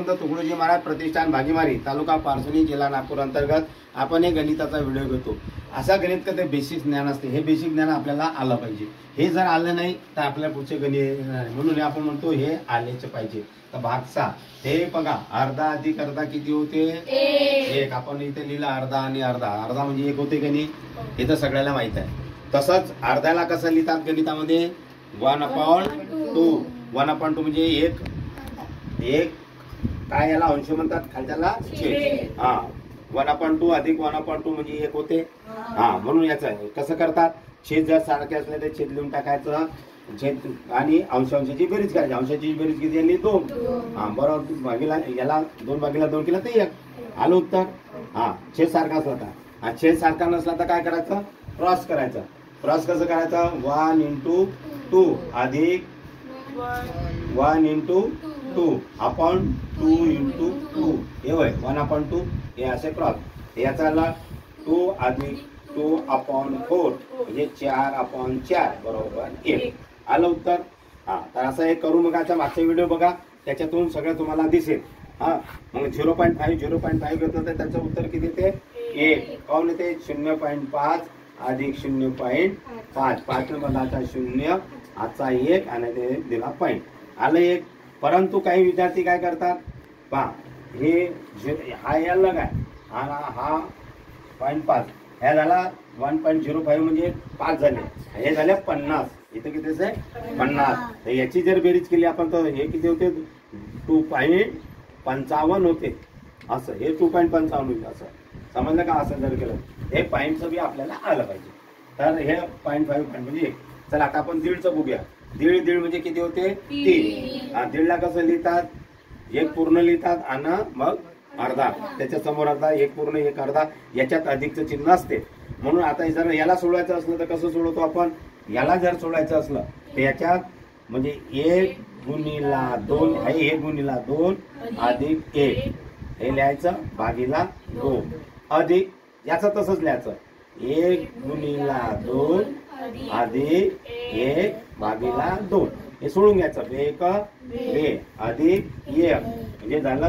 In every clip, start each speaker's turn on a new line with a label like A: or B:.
A: तुकडोजी महाराज प्रतिष्ठान भागीमारी तालुका पारसोनी जिल्हा नागपूर अंतर्गत आपण एक गणिताचा व्हिडिओ घेतो। असा गणित का ते बेसिक ज्ञान असते, हे बेसिक ज्ञान आपल्याला आलं पाहिजे। हे जर आलं नाही तर आपल्या पुढचे गणित म्हणून आपण म्हणतो हे आलेच पाहिजे। तर भाग 6 हे बघा, अर्धा अधिक अर्धा किती होते? 1। आपण इथे लिहिलं अर्धा आणि अर्धा, अर्धा म्हणजे 1 होते गणित, हे तर सगळ्याला माहित आहे। तसंच अर्ध्याला कसं लिहितात गणितामध्ये? 1/2। 1/2 म्हणजे एक काय याला अंश म्हणतात, खालच्याला छेद। 1/2 अधिक 1/2 म्हणजे 1 होते। म्हणून याचं कसं करतात, छेद जर सारखे असले तर छेद लिहून टाकायचं, छेद आणि अंशांशाची बेरीज करायची। अंशाची बेरीज किती आली? 2। बरोबर, भागीला याला 2 भागीला 2 केला तर 1 आलं उत्तर। छेद सारखा असला तर, छेद सारखा नसला तर काय करायचं? क्रॉस करायचं। क्रॉस कसं करायचं? 1 × 2 अधिक 1 × 2 अपॉन 2 × 2 हे होय 1/2 हे असे क्रॉस। याचा 2 अधिक 2/4 म्हणजे 4/4 बरोबर 1 आलं उत्तर। तर असं हे करू बघायचं, मागचा व्हिडिओ बघा, त्याच्यातून सगळं तुम्हाला दिसेल। मग 0.5 घेतलं तर त्याचं उत्तर किती येते? 1। काऊन येते? 0.5 अधिक 0.5 5 नंबरचा 0 आजचा 1 आणि ते दिला पॉईंट आलं 1। परंतु काही विद्यार्थी काय करतात पहा, हे हा अलग आहे, हा 0.5 ह्या झाला 1.05 म्हणजे 5 झाले, हे झाले 50, इथे कितीच आहे? 50। तर याची जर बेरीज केली आपण तर हे किती होते? 2.55 होते। असं हे 2.55 होईल, असं समजलं का? असं जर केलं हे पॉईंटचं बी आपल्याला आलं पाहिजे। तर हे 0.5 म्हणजे 1। चला आता आपण दीडचं बघूया। दीड म्हणजे किती होते? 3। दीडला कसं लिहितात? 1 पूर्ण लिहितात आणि मग अर्धा, त्याच्या समोर अर्धा, 1 पूर्ण 1 अर्धा, याच्यात अधिकचं चिन्ह असते। म्हणून आता जर याला सोडवायचं असलं तर कसं सोडवतो आपण? याला जर सोडवायचं असलं तर याच्यात म्हणजे 1 × 2 आहे, 1 × 2 अधिक 1 हे लिहायचं भागीला 2 अधिक याचं तसंच लिहायचं 1 × 2 अधिक 1 भागीला 2 हे सोडून घ्यायचं। 2 अधिक 1 म्हणजे झालं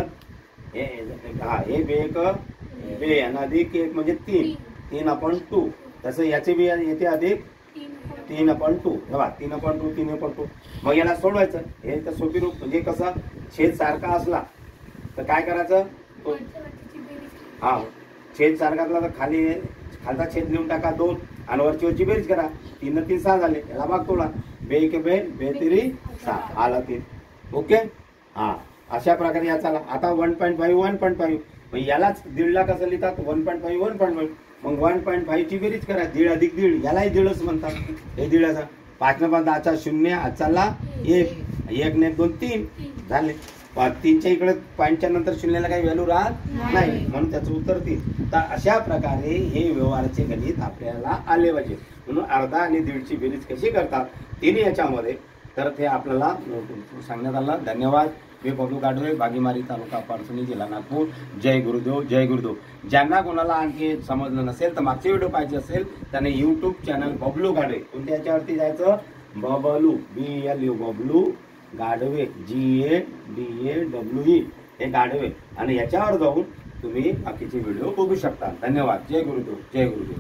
A: हे 2 आणि अधिक 1 म्हणजे 3/2। तसं याचे बी येते अधिक 3/2 बघा, 3/2। मग याला सोडवायचं, हे तर सोपी रूप म्हणजे कसं, छेद सारखा असला तर काय करायचं? छेद सारखा असला तर खालचा छेद लिहून टाका 2 आणि वरची बेरीज करा। 3 × 3 6 झाले, याला भाग तोडा, 2 × 2 = 3 6 आला 3। ओके, अशा प्रकारे याचा आता 1.5 मग यालाच दीडला कसं लिहितात? 1.5 मग 1.5 ची बेरीज करा, 1.5 अधिक 1.5 यालाही दीडच म्हणतात। हे दीडाचा 5 न 5 10चा 0 आजचाला 1 1 ने 2 3 झाले। 3च्या इकडे पॉईंटच्या नंतर 0ला काही व्हॅल्यू राहत नाही, म्हणून त्याचं उत्तर 3। तर अशा प्रकारे हे व्यवहाराचे गणित आपल्याला आले पाहिजे। म्हणून अर्धा आणि दीडची बेरीज कशी करतात तिने याच्यामध्ये, तर ते आपल्याला सांगण्यात आलं। धन्यवाद। मी बबलू गाढवे, भागीमारी तालुका पारसोनी जिल्हा नागपूर। जय गुरुदेव, जय गुरुदेव। ज्यांना कोणाला आणखी समजलं नसेल तर मागचे व्हिडिओ पाहिजे असेल त्याने यूट्यूब चॅनल बबलू गाढवे, कोणत्या याच्यावरती जायचं? बबलू BLU बबलू गाढवे GADAWE हे गाढवे, आणि याच्यावर जाऊन तुम्ही बाकीचे व्हिडिओ बघू शकता। धन्यवाद। जय गुरुदेव, जय गुरुदेव।